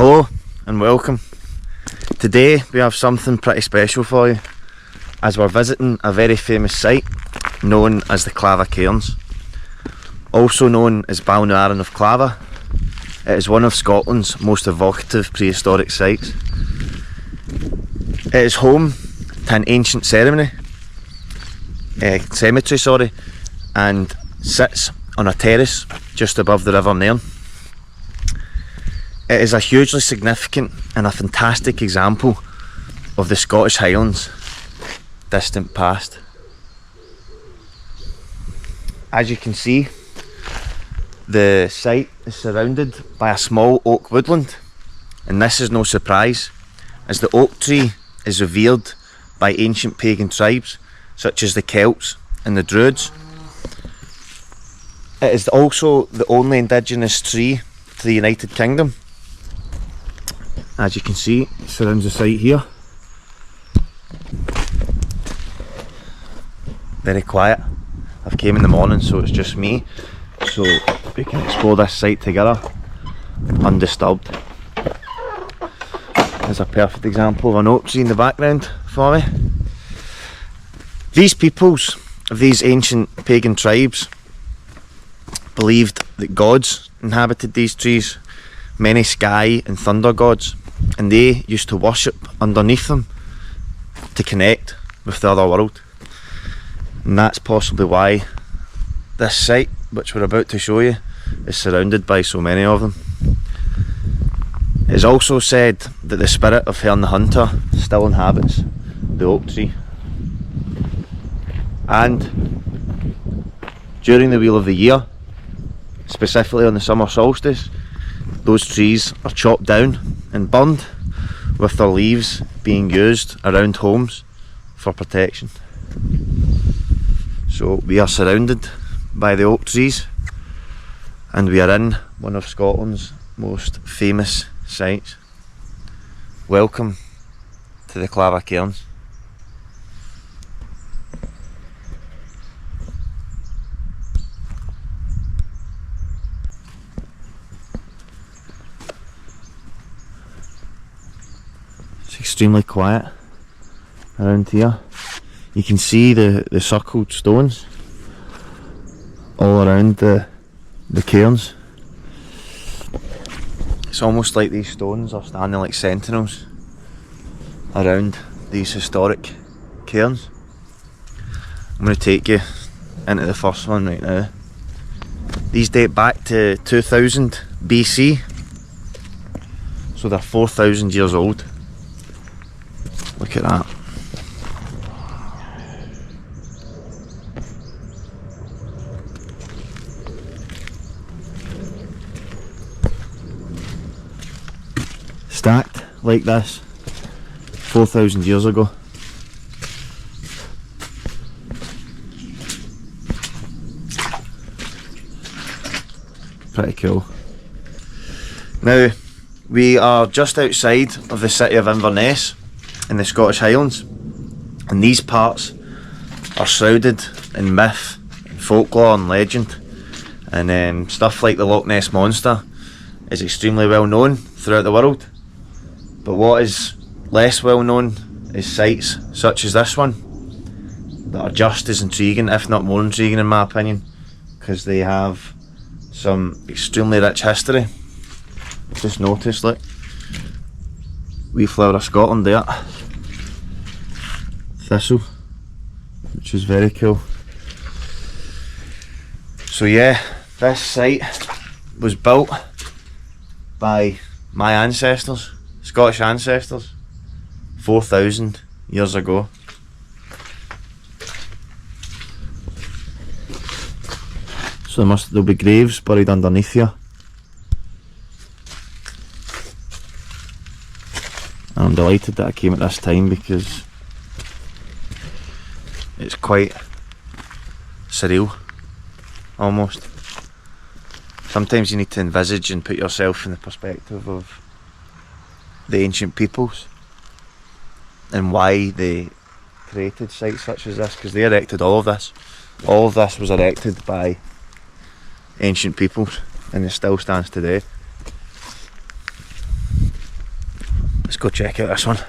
Hello and welcome. Today we have something pretty special for you, as we're visiting a very famous site known as the Clava Cairns, also known as Balnuaran of Clava. It is one of Scotland's most evocative prehistoric sites. It is home to an ancient cemetery, and sits on a terrace just above the River Nairn. It is a hugely significant and a fantastic example of the Scottish Highlands' distant past. As you can see, the site is surrounded by a small oak woodland, and this is no surprise, as the oak tree is revered by ancient pagan tribes such as the Celts and the Druids. It is also the only indigenous tree to the United Kingdom. As you can see, it surrounds the site here. Very quiet. I've came in the morning, so it's just me, so we can explore this site together undisturbed. There's a perfect example of an oak tree in the background for me. These peoples of these ancient pagan tribes believed that gods inhabited these trees, many sky and thunder gods, and they used to worship underneath them to connect with the other world. And that's possibly why this site, which we're about to show you, is surrounded by so many of them. It is also said that the spirit of Herne the Hunter still inhabits the oak tree. And during the wheel of the year, specifically on the summer solstice, those trees are chopped down and burned, with their leaves being used around homes for protection. So we are surrounded by the oak trees, and we are in one of Scotland's most famous sites. Welcome to the Clava Cairns. It's extremely quiet around here. You can see the circled stones all around the cairns. It's almost like these stones are standing like sentinels around these historic cairns. I'm going to take you into the first one right now. These date back to 2000 BC, so they're 4,000 years old. Look at that. Stacked like this 4,000 years ago. Pretty cool. Now, we are just outside of the city of Inverness in the Scottish Highlands, and these parts are shrouded in myth and folklore and legend, and stuff like the Loch Ness Monster is extremely well known throughout the world. But what is less well known is sites such as this one that are just as intriguing, if not more intriguing in my opinion, because they have some extremely rich history. Just notice, look, wee flower of Scotland there, thistle, which is very cool. So yeah, this site was built by my ancestors, Scottish ancestors, 4,000 years ago. So there'll be graves buried underneath here. And I'm delighted that I came at this time, because it's quite surreal, almost. Sometimes you need to envisage and put yourself in the perspective of the ancient peoples and why they created sites such as this, because they erected all of this. All of this was erected by ancient peoples, and it still stands today. go check out this one.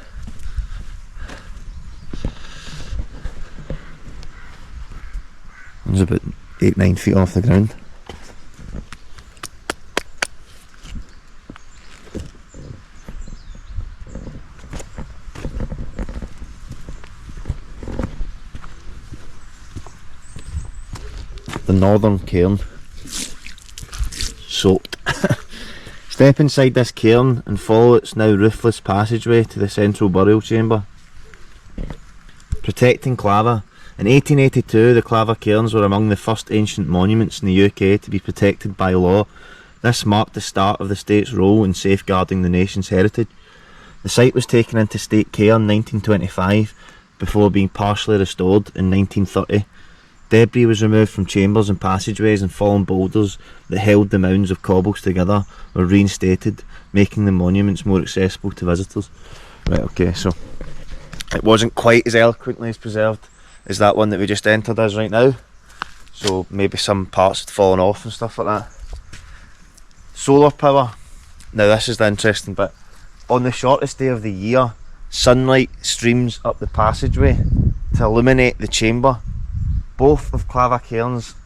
It's about 8-9 feet off the ground. The northern cairn, soaked. Step inside this cairn and follow its now roofless passageway to the central burial chamber. Protecting Clava. In 1882, the Clava cairns were among the first ancient monuments in the UK to be protected by law. This marked the start of the state's role in safeguarding the nation's heritage. The site was taken into state care in 1925 before being partially restored in 1930. Debris was removed from chambers and passageways, and fallen boulders that held the mounds of cobbles together were reinstated, making the monuments more accessible to visitors. Right, okay, so it wasn't quite as eloquently as preserved as that one that we just entered is right now. So maybe some parts had fallen off and stuff like that. Solar power. Now this is the interesting bit. On the shortest day of the year, sunlight streams up the passageway to illuminate the chamber. Both of Clava's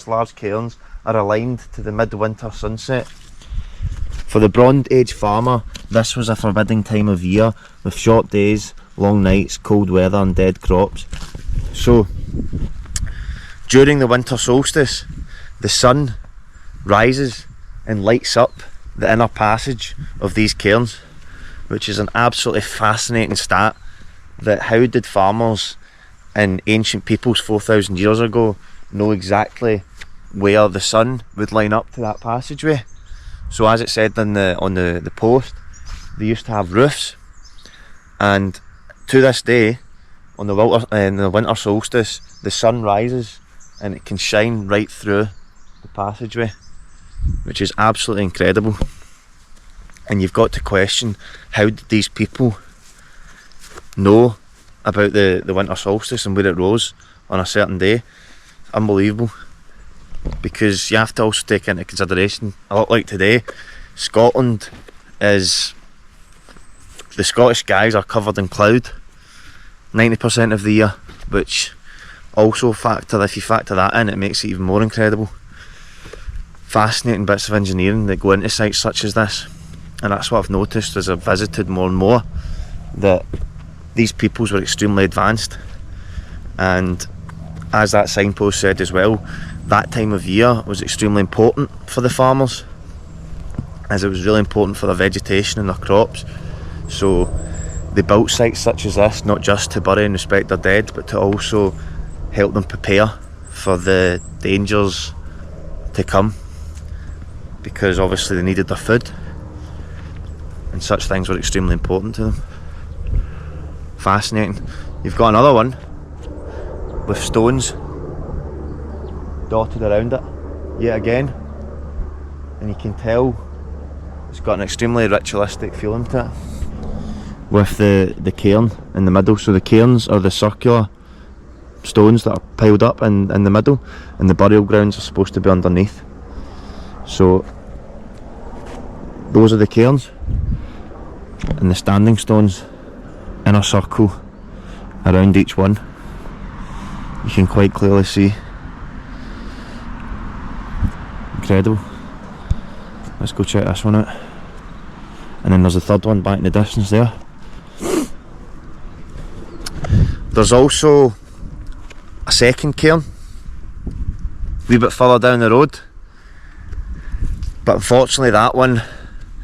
large cairns are aligned to the midwinter sunset. For the Bronze Age farmer, this was a forbidding time of year, with short days, long nights, cold weather and dead crops. So, during the winter solstice, the sun rises and lights up the inner passage of these cairns, which is an absolutely fascinating stat. That how did farmers and ancient peoples 4,000 years ago know exactly where the sun would line up to that passageway? So as it said on the post, they used to have roofs, and to this day, on the winter solstice, the sun rises and it can shine right through the passageway, which is absolutely incredible. And you've got to question, how did these people know about the winter solstice and where it rose on a certain day? Unbelievable. Because you have to also take into consideration, a lot like today, Scotland is, the Scottish skies are covered in cloud 90% of the year, which also if you factor that in, it makes it even more incredible. Fascinating bits of engineering that go into sites such as this, and that's what I've noticed as I've visited more and more, that these peoples were extremely advanced. And as that signpost said as well, that time of year was extremely important for the farmers, as it was really important for their vegetation and their crops. So they built sites such as this not just to bury and respect their dead, but to also help them prepare for the dangers to come, because obviously they needed their food and such things were extremely important to them. Fascinating. You've got another one with stones dotted around it yet again, and you can tell it's got an extremely ritualistic feeling to it, with the cairn in the middle. So the cairns are the circular stones that are piled up in the middle, and the burial grounds are supposed to be underneath. So those are the cairns, and the standing stones in a circle around each one, you can quite clearly see. Incredible. Let's go check this one out. And then there's a third one back in the distance there. There's also a second cairn a wee bit further down the road, but unfortunately that one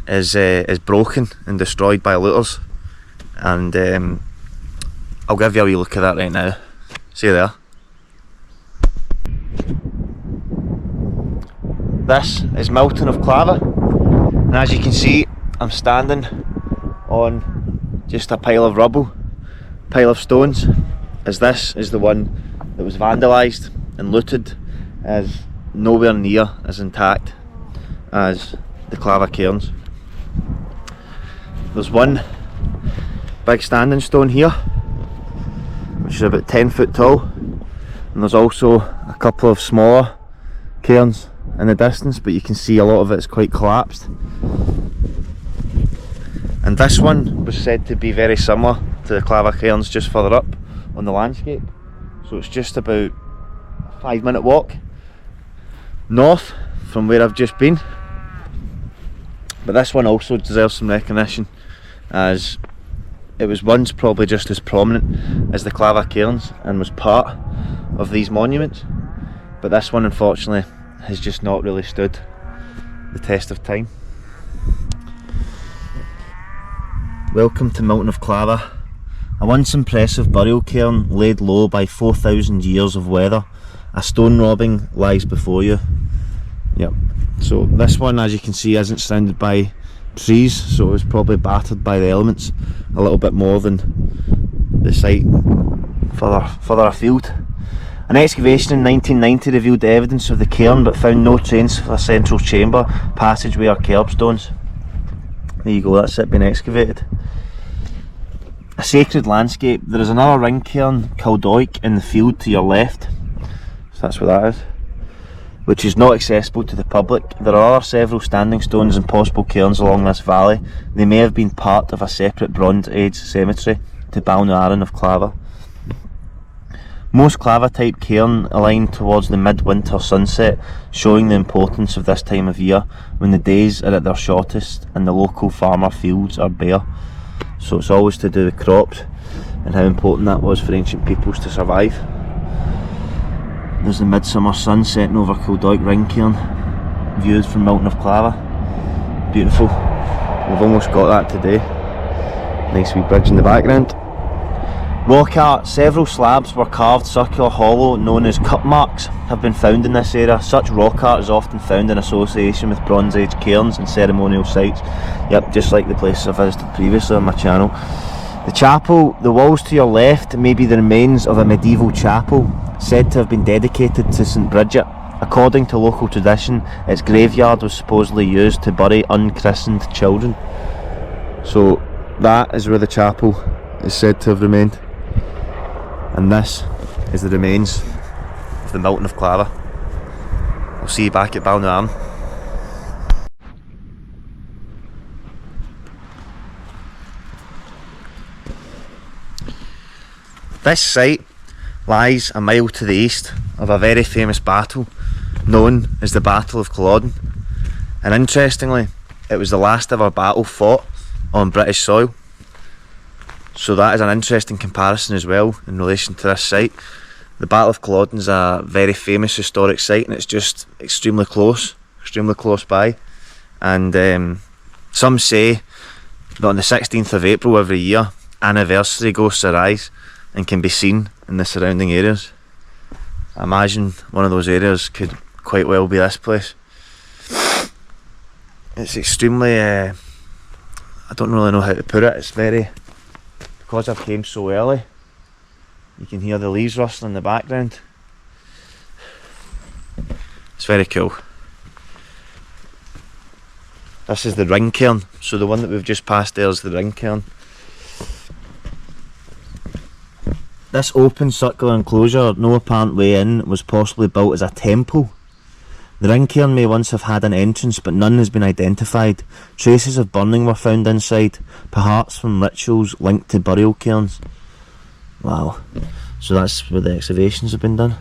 is broken and destroyed by looters, and I'll give you a wee look at that right now. See you there. This is Milton of Clava, and as you can see, I'm standing on just a pile of rubble, pile of stones, as this is the one that was vandalised and looted, as nowhere near as intact as the Clava cairns. There's one big standing stone here, which is about 10 foot tall, and there's also a couple of smaller cairns in the distance, but you can see a lot of it is quite collapsed. And And this one was said to be very similar to the Clava Cairns just further up on the landscape. So it's just about a 5-minute walk north from where I've just been. But this one also deserves some recognition, as it was once probably just as prominent as the Clava Cairns and was part of these monuments. But this one unfortunately has just not really stood the test of time. Welcome to Mountain of Clava, a once impressive burial cairn laid low by 4,000 years of weather. A stone robbing lies before you. Yep. So this one, as you can see, isn't surrounded by trees, so it was probably battered by the elements a little bit more than the site further afield. An excavation in 1990 revealed evidence of the cairn but found no trace of a central chamber, passageway or curbstones. There you go, that's it being excavated. A sacred landscape. There is another ring cairn, Caldoic, in the field to your left. So that's where that is, which is not accessible to the public. There are several standing stones and possible cairns along this valley. They may have been part of a separate Bronze Age cemetery to Balnuaran of Clava. Most Clava type cairn align towards the midwinter sunset, showing the importance of this time of year when the days are at their shortest and the local farmer fields are bare. So it's always to do with crops and how important that was for ancient peoples to survive. There's the midsummer sun setting over Caldoic Ring Cairn, viewed from Mountain of Clava. Beautiful. We've almost got that today. Nice wee bridge in the background. Rock art. Several slabs were carved circular hollow known as cup marks have been found in this area. Such rock art is often found in association with Bronze Age cairns and ceremonial sites. Yep, just like the places I visited previously on my channel. The chapel, the walls to your left may be the remains of a medieval chapel said to have been dedicated to St Bridget. According to local tradition, its graveyard was supposedly used to bury unchristened children. So that is where the chapel is said to have remained. And this is the remains of the Mountain of Clava. I'll see you back at Balnuaran. This site lies a mile to the east of a very famous battle known as the Battle of Culloden. And interestingly, it was the last ever battle fought on British soil. So that is an interesting comparison as well in relation to this site. The Battle of Culloden is a very famous historic site and it's just extremely close by. And some say that on the 16th of April every year, anniversary ghosts arise and can be seen in the surrounding areas. I imagine one of those areas could quite well be this place. It's extremely, I don't really know how to put it, it's very, because I've came so early, you can hear the leaves rustling in the background. It's very cool. This is the ring cairn, so the one that we've just passed there is the ring cairn. This open circular enclosure, no apparent way in, was possibly built as a temple. The ring cairn may once have had an entrance, but none has been identified. Traces of burning were found inside, perhaps from rituals linked to burial cairns. Wow. So that's where the excavations have been done.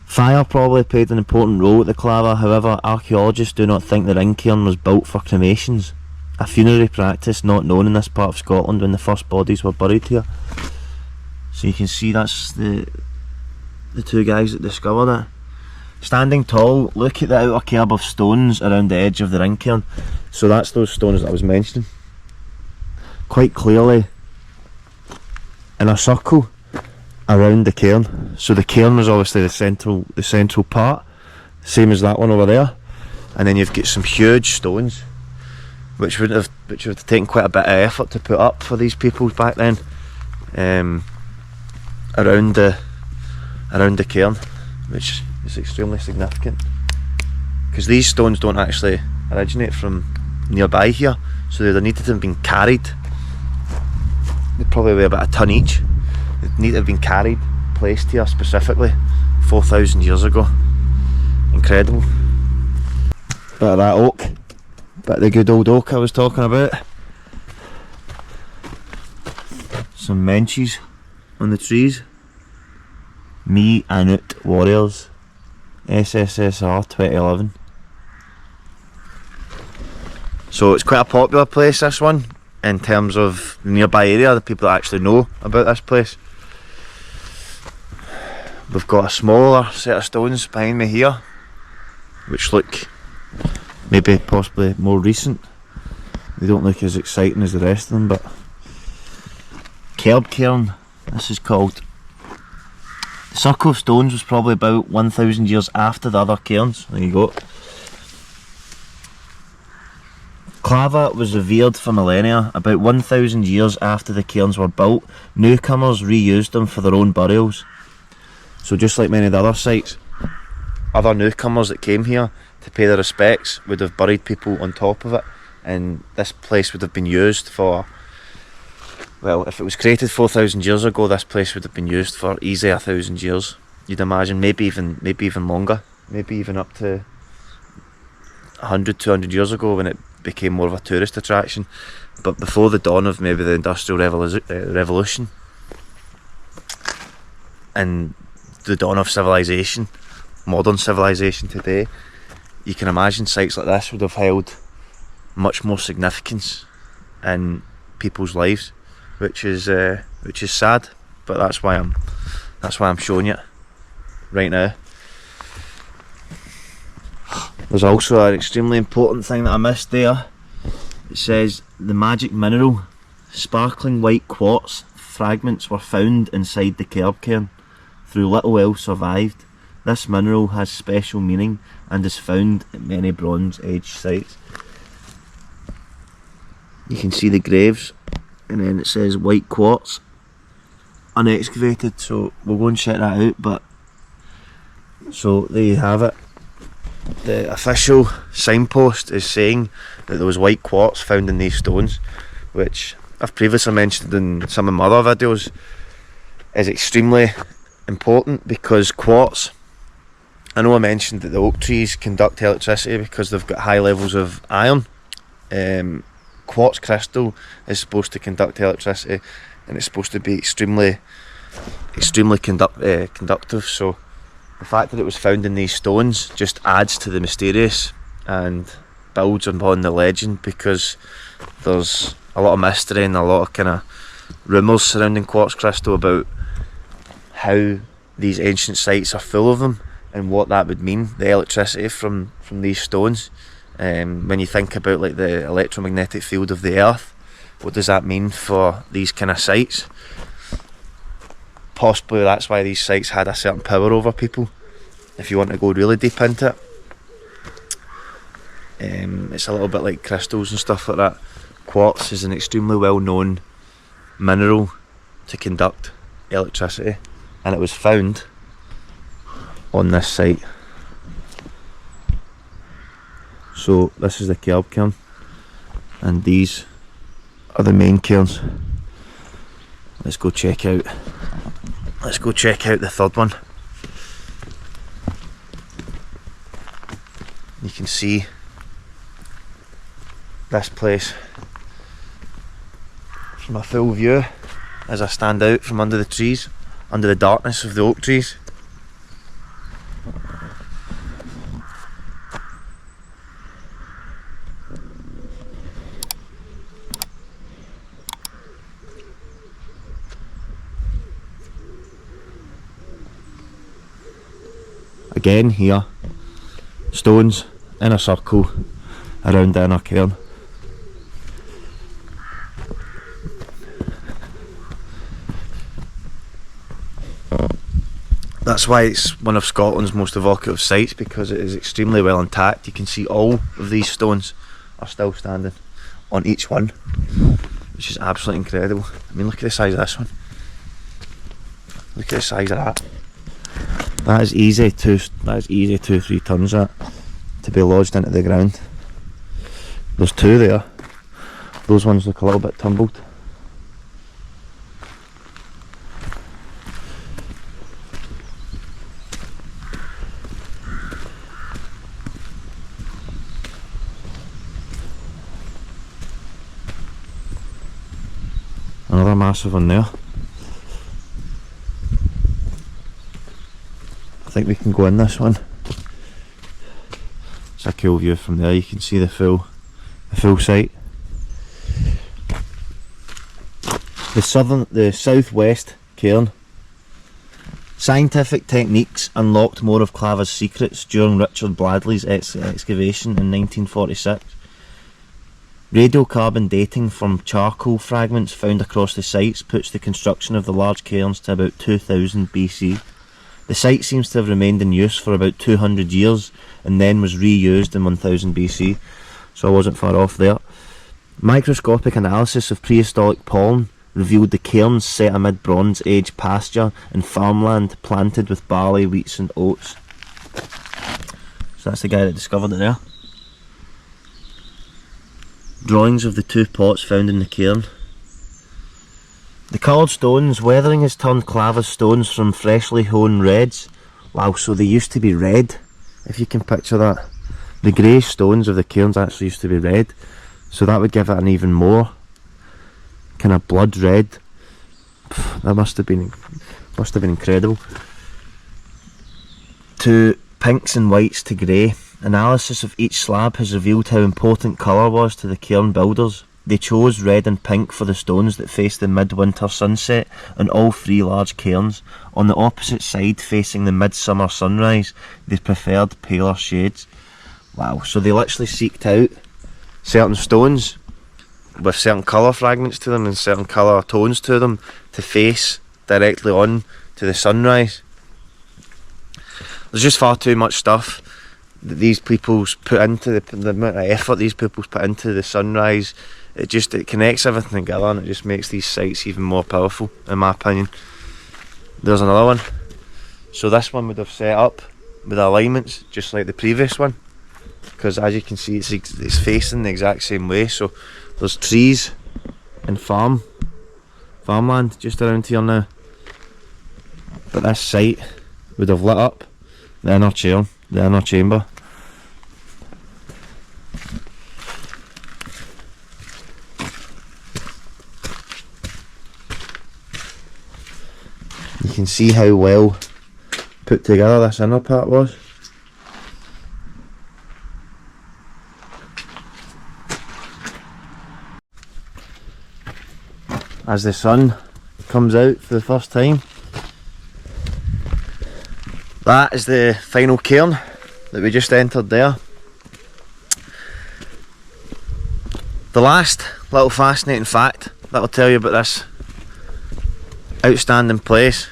Fire probably played an important role at the Clava, however archaeologists do not think the ring cairn was built for cremations, a funerary practice not known in this part of Scotland when the first bodies were buried here. So you can see that's the two guys that discovered it. Standing tall, look at the outer curb of stones around the edge of the ring cairn. So that's those stones that I was mentioning. Quite clearly in a circle around the cairn. So the cairn was obviously the central part, same as that one over there. And then you've got some huge stones which would have taken quite a bit of effort to put up for these people back then. Around the cairn, which is extremely significant because these stones don't actually originate from nearby here, so they'd needed to have been carried. They'd probably weigh about a ton each. They'd need to have been carried, placed here specifically 4,000 years ago. Incredible. Bit of that oak, bit of the good old oak I was talking about. some menches on the trees. Me Anut Warriors, SSSR 2011. So it's quite a popular place, this one, in terms of the nearby area, the people that actually know about this place. We've got a smaller set of stones behind me here, which look maybe possibly more recent. They don't look as exciting as the rest of them, but Cairn, this is called. The Circle of Stones was probably about 1,000 years after the other cairns. There you go. Clava was revered for millennia. About 1,000 years after the cairns were built, newcomers reused them for their own burials. So just like many of the other sites, other newcomers that came here to pay their respects would have buried people on top of it, and this place would have been used for, well, if it was created 4,000 years ago, this place would have been used for easy 1,000 years. You'd imagine, maybe even longer, maybe even up to 100, 200 years ago when it became more of a tourist attraction. But before the dawn of maybe the Industrial Revolution and the dawn of civilization, modern civilization today, you can imagine sites like this would have held much more significance in people's lives, which is sad. But that's why I'm showing you it right now. There's also an extremely important thing that I missed there. It says the magic mineral, sparkling white quartz fragments were found inside the cairn. Through little else survived. This mineral has special meaning and is found at many Bronze Age sites. You can see the graves, and then it says white quartz, unexcavated, so we'll go and check that out. But so there you have it. The official signpost is saying that there was white quartz found in these stones, which I've previously mentioned in some of my other videos is extremely important, because quartz, I know I mentioned that the oak trees conduct electricity because they've got high levels of iron. Quartz crystal is supposed to conduct electricity, and it's supposed to be extremely conductive. So the fact that it was found in these stones just adds to the mysterious and builds upon the legend, because there's a lot of mystery and a lot of kind of rumours surrounding quartz crystal about how these ancient sites are full of them and what that would mean, the electricity from these stones. When you think about like the electromagnetic field of the earth, what does that mean for these kind of sites? Possibly that's why these sites had a certain power over people, if you want to go really deep into it. It's a little bit like crystals and stuff like that. Quartz is an extremely well known mineral to conduct electricity, and it was found on this site. So this is the cairn, and these are the main cairns. Let's go check out the third one. You can see this place from a full view as I stand out from under the trees, under the darkness of the oak trees. Again here, stones in a circle around the inner cairn. That's why it's one of Scotland's most evocative sites, because it is extremely well intact. You can see all of these stones are still standing on each one, which is absolutely incredible. I mean, look at the size of this one. Look at the size of that. That is easy 2-3 tons that to be lodged into the ground. There's two there. Those ones look a little bit tumbled. Another another massive one there. I think we can go in this one. It's a cool view from there. You can see the full site. The southwest cairn. Scientific techniques unlocked more of Clava's secrets during Richard Bradley's excavation in 1946. Radiocarbon dating from charcoal fragments found across the sites puts the construction of the large cairns to about 2000 BC. The site seems to have remained in use for about 200 years and then was reused in 1000 BC, so I wasn't far off there. Microscopic analysis of prehistoric pollen revealed the cairns set amid Bronze Age pasture and farmland planted with barley, wheats and oats. So that's the guy that discovered it there. Drawings of the two pots found in the cairn. The coloured stones, weathering has turned Clava's stones from freshly hewn reds. Wow, so they used to be red, if you can picture that. The grey stones of the cairns actually used to be red, so that would give it an even more kind of blood red. That must have been incredible. To pinks and whites to grey. Analysis of each slab has revealed how important colour was to the cairn builders. They chose red and pink for the stones that faced the midwinter sunset on all three large cairns. On the opposite side, facing the midsummer sunrise, they preferred paler shades. Wow, so they literally seeked out certain stones with certain colour fragments to them and certain colour tones to them to face directly on to the sunrise. There's just far too much stuff that these people's put into the amount of effort these people's put into the sunrise. It connects everything together and it just makes these sites even more powerful, in my opinion. There's another one. So this one would have set up with alignments just like the previous one, because as you can see it's facing the exact same way. So there's trees and farmland just around here now, but this site would have lit up the inner chamber. You can see how well put together this inner part was. As the sun comes out for the first time, that is the final cairn that we just entered there. The last little fascinating fact that I'll tell you about this outstanding place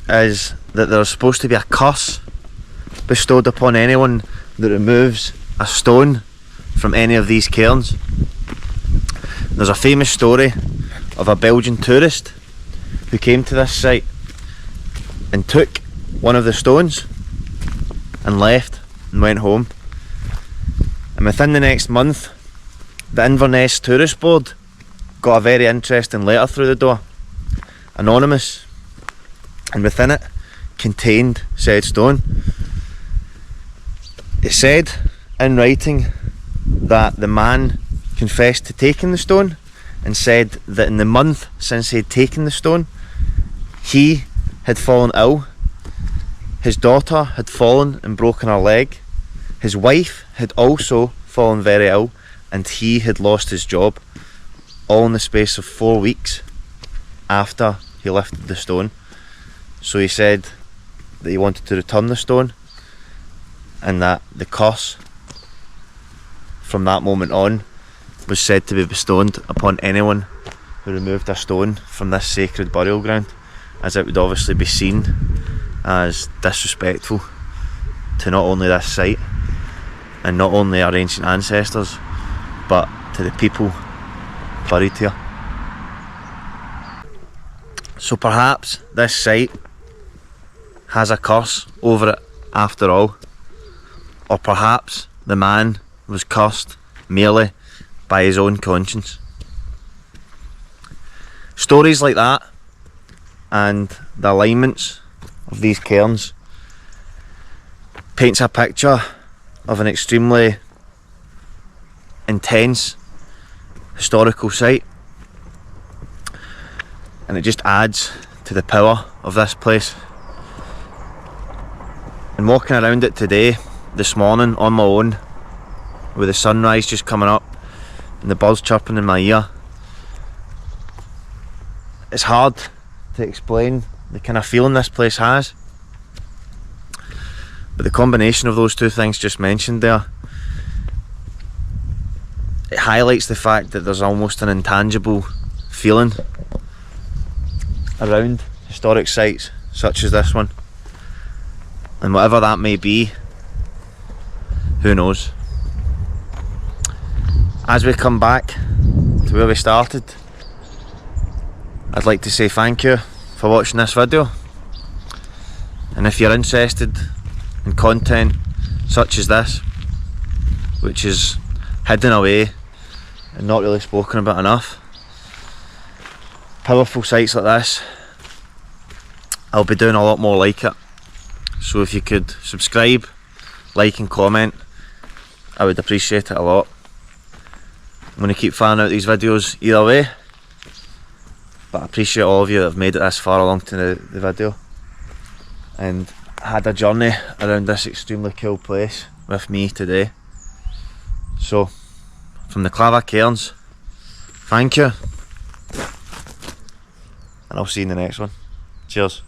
is that there's supposed to be a curse bestowed upon anyone that removes a stone from any of these cairns. There's a famous story of a Belgian tourist who came to this site and took one of the stones and left and went home, and within the next month the Inverness tourist board got a very interesting letter through the door, anonymous, and within it contained said stone. It said in writing that the man confessed to taking the stone and said that in the month since he had taken the stone he had fallen ill. His daughter had fallen and broken her leg. His wife had also fallen very ill and he had lost his job, all in the space of 4 weeks after he lifted the stone. So he said that he wanted to return the stone and that the curse from that moment on was said to be bestowed upon anyone who removed a stone from this sacred burial ground, as it would obviously be seen as disrespectful to not only this site and not only our ancient ancestors, but to the people buried here. So perhaps this site has a curse over it after all, or perhaps the man was cursed merely by his own conscience. Stories like that and the alignments of these cairns paints a picture of an extremely intense historical site. and it just adds to the power of this place. And walking around it today, this morning, on my own, with the sunrise just coming up and the birds chirping in my ear, it's hard to explain the kind of feeling this place has. But the combination of those two things just mentioned there, it highlights the fact that there's almost an intangible feeling around historic sites such as this one. And whatever that may be, who knows. As we come back to where we started, I'd like to say thank you for watching this video. And if you're interested in content such as this, which is hidden away and not really spoken about enough, powerful sites like this, I'll be doing a lot more like it. So if you could subscribe, like and comment, I would appreciate it a lot. I'm going to keep firing out these videos either way, but I appreciate all of you that have made it this far along to the video and had a journey around this extremely cool place with me today. So, from the Clava Cairns, thank you, and I'll see you in the next one. Cheers.